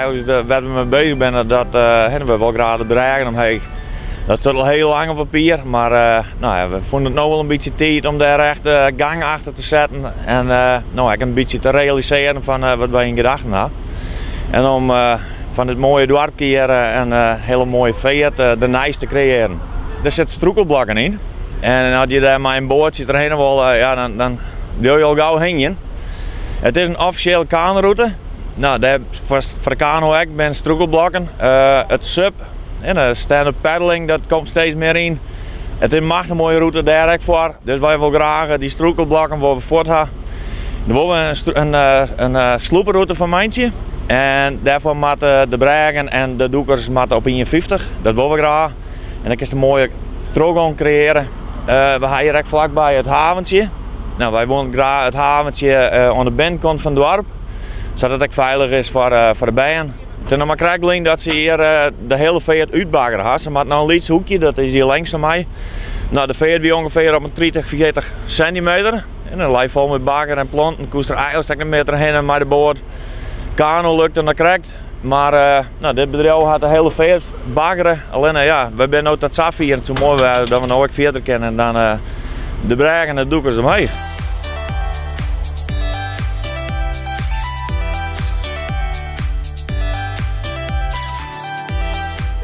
eigenlijk waar we mee bezig zijn, dat hebben we wel graag de Braggen omheen. Dat is al heel lang op papier, maar nou ja, we vonden het nu wel een beetje tijd om daar echt gang achter te zetten. En nou, ik een beetje te realiseren van wat wij in gedachten hadden. En om van dit mooie dorpje hier een hele mooie veert de nijs te creëren. Er zitten stroekelblokken in. En als je daar maar een boord zit erheen wil, ja, dan wil je al gauw heen. Het is een officiële kanoeroute. Nou, daar voor de kano ben stroekelblokken. Het sub en de stand-up paddling, dat komt steeds meer in. Het is een machtig mooie route daar ook voor. Dus wij willen graag die stroekelblokken waar we voort gaan. Dan willen we een sloepenroute van Mijntje. En daarvoor moeten de Braggen en de doekers op 51. Dat willen we graag. En dan is een mooie trogon creëren. We gaan hier echt vlakbij het haventje. Nou, wij willen graag het haventje aan de binnenkant van het dorp. Zodat het veilig is voor de bijen. Toen nog maar krijg dat ze hier de hele veert uitbaggeren hebben. Ze maken nou een lietse hoekje, dat is hier links van mij. Nou, de veert wie ongeveer op een 30-40 centimeter. En dan lijf vol met bagger en planten. Koest er eigenlijk een meter heen en maar de boord. Kano lukt en dat krijgt. Maar nou, dit bedrijf had de hele veert baggeren. Alleen ja, we zijn nu tot Safir en zo mooi dat we nou ook verder kennen. En dan de Braggen en de doekers omheen.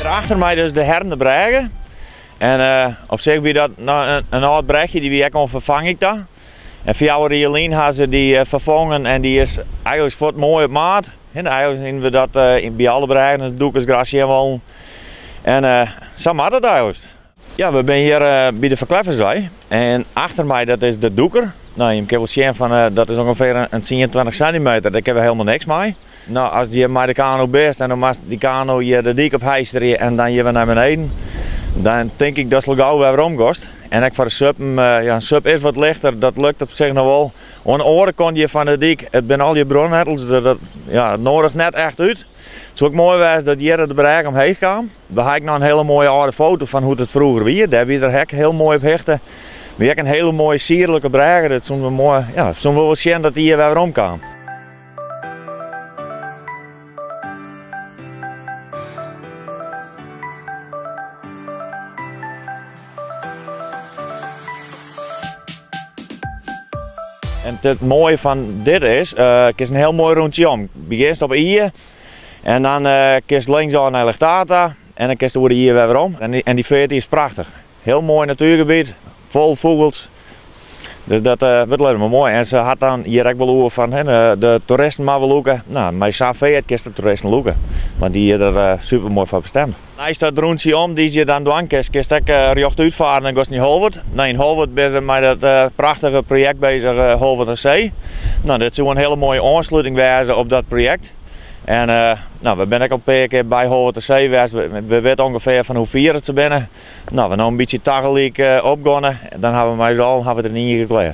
Achter mij dus de herne Braggen. En op zich wie dat nou, een oud bregje die wie kon vervang ik daar. En voor jou Rielien hebben ze die vervangen en die is eigenlijk voor het mooi op maat. En eigenlijk zien we dat bij alle Braggen de doekers grasje wel. En zo maakt het eigenlijk. Ja, we zijn hier bij de Verklefferzij. En achter mij dat is de doeker. Nou, je kan wel zien van dat is ongeveer een 22 centimeter. Daar hebben we helemaal niks mee. Nou, als je maar de kano best en dan mag die kano je de dik op hijsteren en dan je weer naar beneden. Dan denk ik dat het gauw weer omkost. En ook voor de sub, ja, een sub is wat lichter, dat lukt op zich nog wel. Aan de andere kant van de dik, het zijn al je bronnettels, ja, het nodigt net echt uit. Het is ook mooi was dat hier de Braggen omheen kwam. We hebben nog een hele mooie oude foto van hoe het vroeger was. Daar wie er heel mooi op hechten. We hebben een hele mooie sierlijke Braggen. Dat zouden we mooi, ja, zouden we wel zien dat die hier weer omkwam. En het mooie van dit is, het is een heel mooi rondje om. Je begint op hier en dan kies links naar Legtata en dan kies je hier weer om. En die veert is prachtig. Heel mooi natuurgebied, vol vogels. Dus dat wordt helemaal mooi. En ze had dan hier ook wel over van de toeristen maar wel loeken. Nou, met zo'n veert kies de toeristen loeken. Maar die is er super mooi voor bestemd. Naast dat rondje om die je dan doen kies je recht uitvaren en ga je naar Holwert. Nou, in Holwert ben je met dat prachtige project bezig, Holwert aan Zee. Nou, dit zou een hele mooie aansluiting wezen op dat project. En nou, we zijn ook al een paar keer bij Holwert aan Zee geweest. We weten ongeveer van hoe vier het ze binnen. Nou, we nou een beetje tegelijk opgegaan. Dan hebben we er niet gekleed.